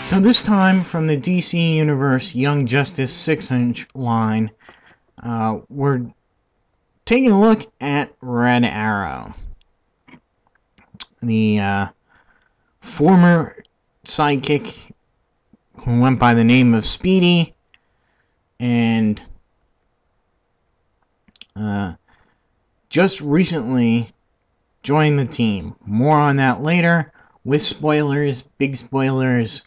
So this time from the DC Universe Young Justice 6-inch line, we're taking a look at Red Arrow, the former sidekick who went by the name of Speedy, and just recently joined the team. More on that later, with spoilers, big spoilers.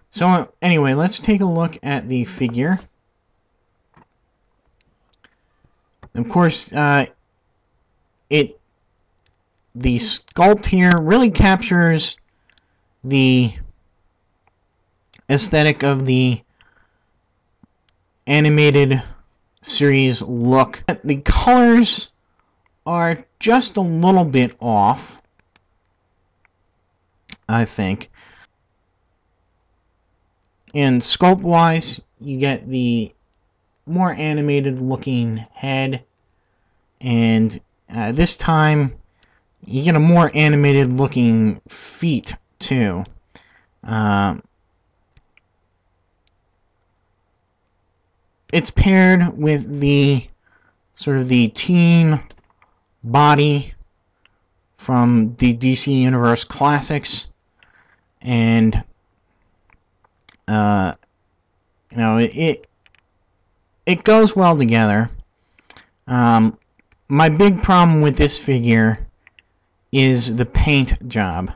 So anyway, let's take a look at the figure. Of course, the sculpt here really captures the aesthetic of the animated series look. The colors are just a little bit off, I think. And sculpt-wise, you get the more animated looking head, and this time you get a more animated looking feet too. It's paired with the sort of the teen body from the DC Universe classics, and you know, it goes well together. My big problem with this figure is the paint job.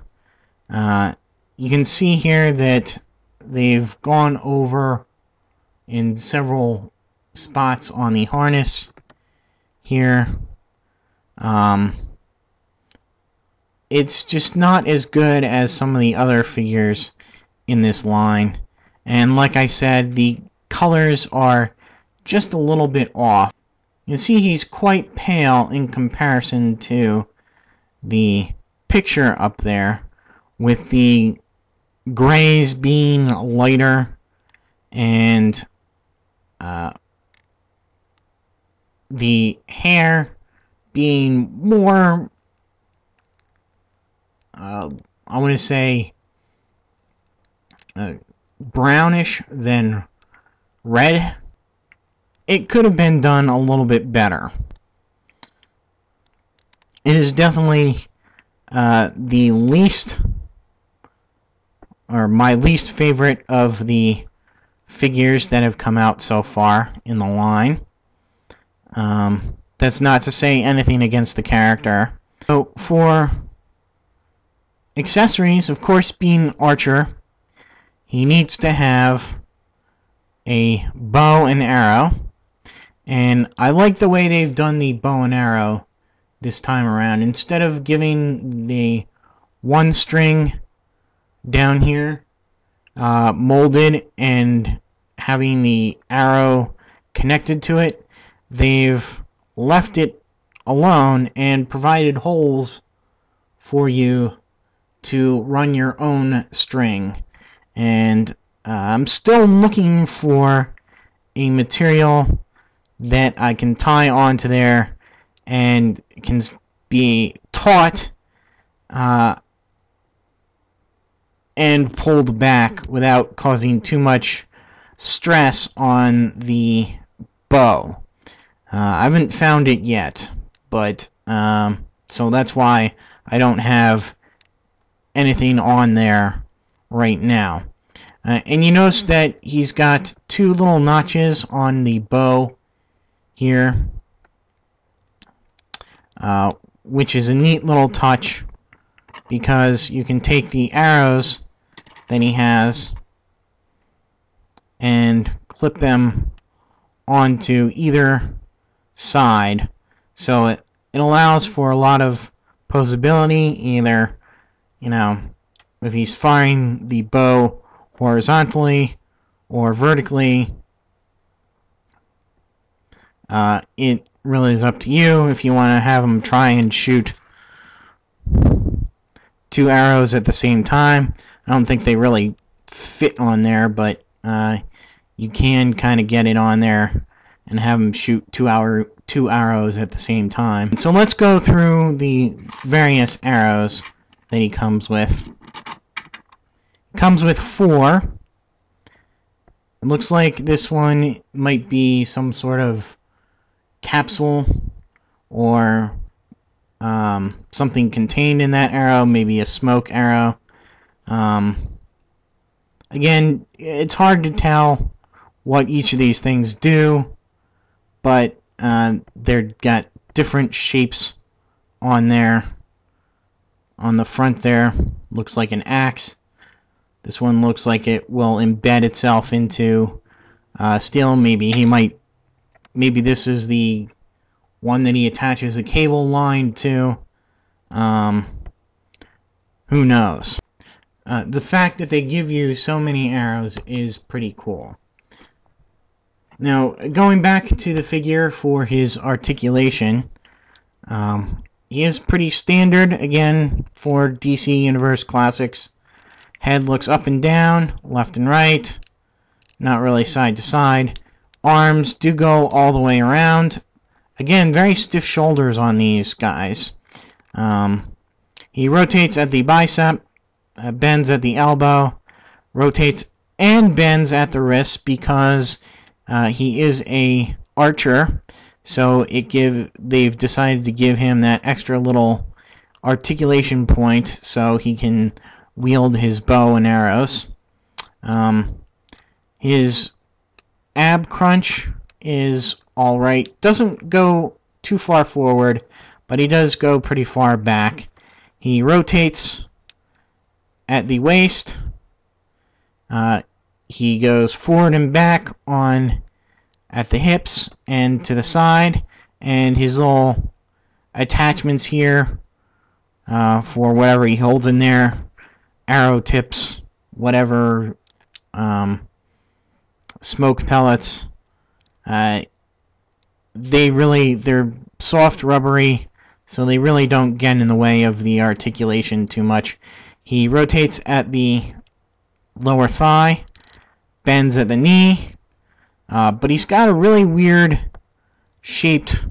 You can see here that they've gone over in several spots on the harness here. It's just not as good as some of the other figures in this line. And like I said, the colors are just a little bit off. You can see he's quite pale in comparison to the picture up there, with the grays being lighter and the hair being more, I want to say, brownish than red. It could have been done a little bit better. It is definitely the least, or my least favorite of the figures that have come out so far in the line. That's not to say anything against the character. So for accessories, of course, being Archer, he needs to have a bow and arrow. And I like the way they've done the bow and arrow this time around. Instead of giving the one string down here molded and having the arrow connected to it, they've left it alone and provided holes for you to run your own string. And I'm still looking for a material that I can tie onto there and can be taut and pulled back without causing too much stress on the bow. I haven't found it yet, but so that's why I don't have anything on there right now. And you notice that he's got two little notches on the bow here, which is a neat little touch, because you can take the arrows that he has and clip them onto either side, so it allows for a lot of posability. Either, you know, if he's firing the bow horizontally or vertically, it really is up to you. If you want to have him try and shoot two arrows at the same time, I don't think they really fit on there, but you can kind of get it on there and have him shoot two arrows at the same time. So let's go through the various arrows that he comes with. Comes with 4. It looks like this one might be some sort of capsule or something contained in that arrow, maybe a smoke arrow. Again, it's hard to tell what each of these things do, but they've got different shapes on there. On the front there, looks like an axe. This one looks like it will embed itself into steel. Maybe this is the one that he attaches a cable line to. Who knows? The fact that they give you so many arrows is pretty cool. Now, going back to the figure for his articulation, he is pretty standard, again, for DC Universe Classics. Head looks up and down, left and right, not really side to side. Arms do go all the way around. Again, very stiff shoulders on these guys. He rotates at the bicep, bends at the elbow, rotates and bends at the wrist because he is a archer. So they've decided to give him that extra little articulation point so he can wield his bow and arrows. His ab crunch is alright. Doesn't go too far forward, but he does go pretty far back. He rotates at the waist. He goes forward and back at the hips and to the side, and his little attachments here for whatever he holds in there, arrow tips, whatever, smoke pellets. They're soft, rubbery, so they really don't get in the way of the articulation too much. He rotates at the lower thigh, bends at the knee, but he's got a really weird shaped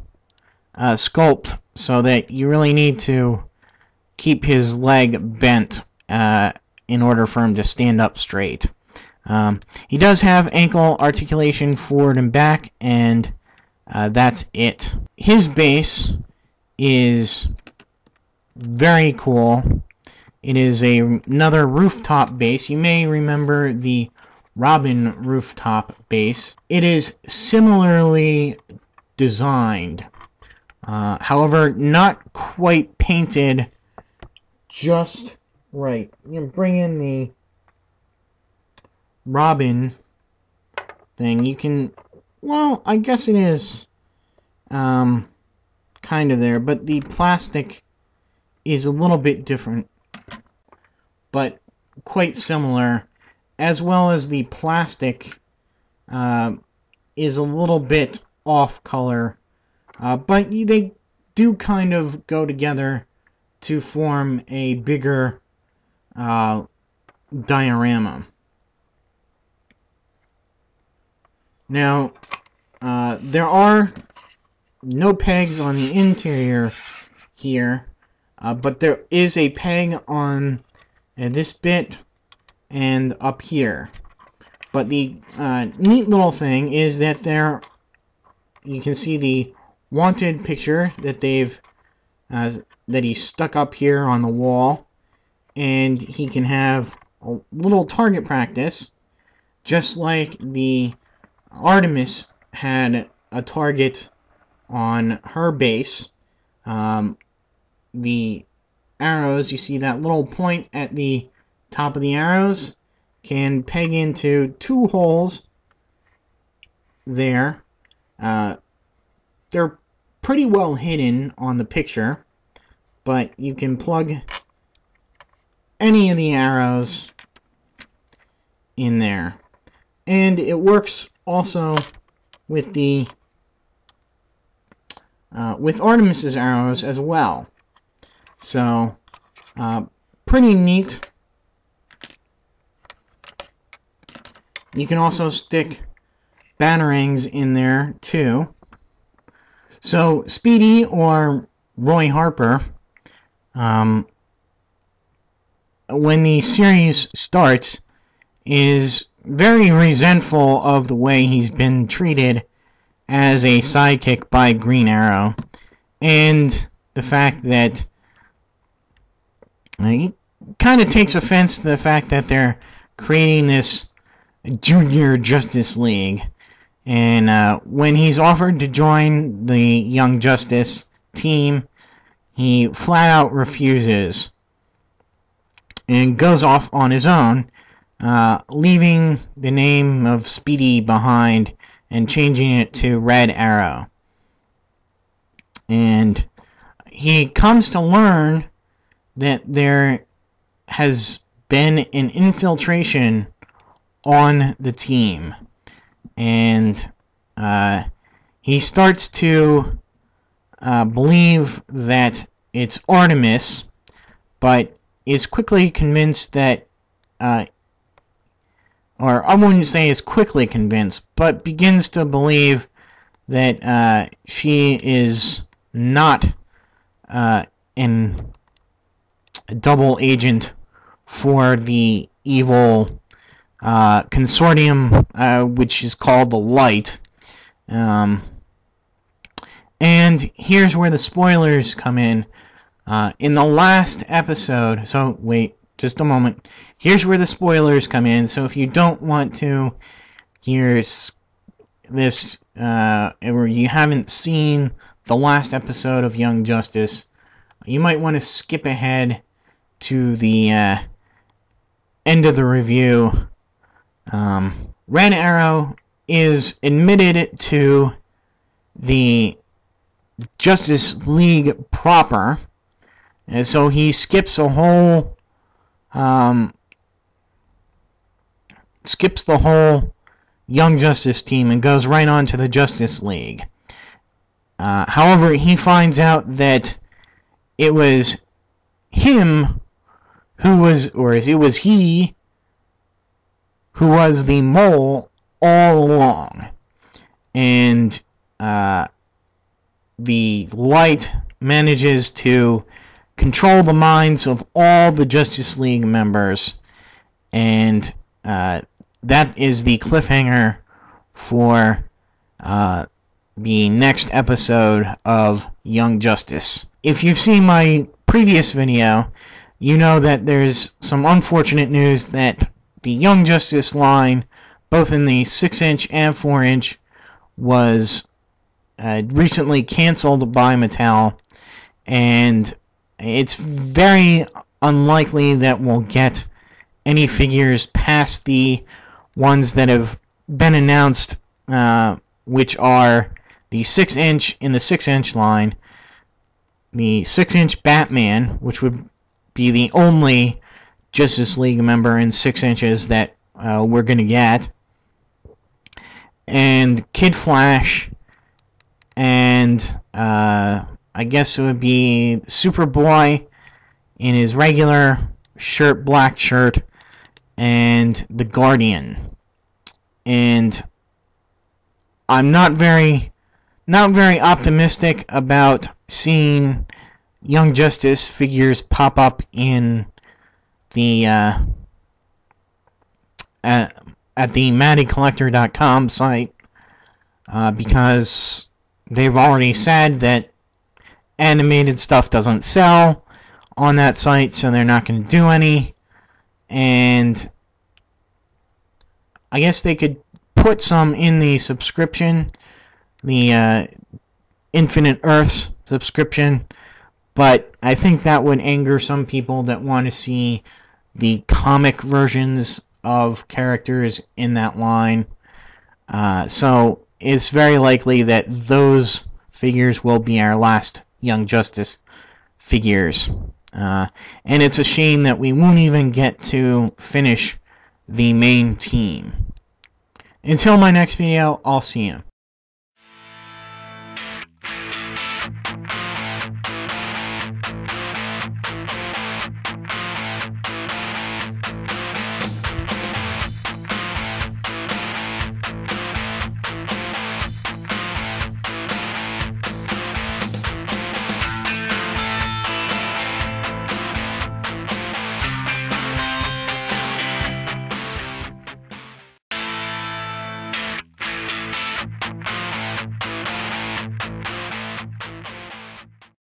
sculpt, so that you really need to keep his leg bent in order for him to stand up straight. He does have ankle articulation forward and back, and that's it. His base is very cool. It is another rooftop base. You may remember the Robin rooftop base. It is similarly designed. However, not quite painted just right. You can bring in the Robin thing. You can, well, I guess it is kind of there, but the plastic is a little bit different, but quite similar, as well as the plastic is a little bit off color, but they do kind of go together to form a bigger diorama. Now, there are no pegs on the interior here, but there is a peg on this bit and up here. But the neat little thing is that you can see the wanted picture that that he stuck up here on the wall, and he can have a little target practice, just like the Artemis had a target on her base. The arrows, you see that little point at the top of the arrows, can peg into 2 holes there. They're pretty well hidden on the picture, but you can plug any of the arrows in there. And it works also with the with Artemis's arrows as well. So pretty neat. You can also stick batarangs in there too. So Speedy, or Roy Harper, when the series starts, is very resentful of the way he's been treated as a sidekick by Green Arrow, and the fact that he kind of takes offense to the fact that they're creating this Junior Justice League. And when he's offered to join the Young Justice team, he flat out refuses and goes off on his own, leaving the name of Speedy behind and changing it to Red Arrow. And he comes to learn that there has been an infiltration on the team. And he starts to believe that it's Artemis, but is quickly convinced that, or I wouldn't say is quickly convinced, but begins to believe that she is not an double agent for the evil consortium, which is called the Light. And here's where the spoilers come in. In the last episode, so wait just a moment. Here's where the spoilers come in. So if you don't want to hear this, or you haven't seen the last episode of Young Justice, you might want to skip ahead to the end of the review. Red Arrow is admitted to the Justice League proper, and so he skips a whole skips the whole Young Justice team and goes right on to the Justice League. However, he finds out that it was him who was, or it was he who was the mole all along. And the Light manages to control the minds of all the Justice League members, and that is the cliffhanger for the next episode of Young Justice. If you've seen my previous video, you know that there's some unfortunate news that the Young Justice line, both in the 6-inch and 4-inch, was recently canceled by Mattel, and it's very unlikely that we'll get any figures past the ones that have been announced, which are the 6-inch in the 6-inch line, the 6-inch Batman, which would be the only Justice League member in 6 inches that we're going to get, and Kid Flash, and I guess it would be Superboy in his regular shirt, black shirt, and the Guardian. And I'm not very optimistic about seeing Young Justice figures pop up in the at the MattyCollector.com site, because they've already said that animated stuff doesn't sell on that site, so they're not going to do any. And I guess they could put some in the subscription, the Infinite Earths subscription, but I think that would anger some people that want to see the comic versions of characters in that line. So it's very likely that those figures will be our last Young Justice figures. And it's a shame that we won't even get to finish the main team. Until my next video, I'll see you.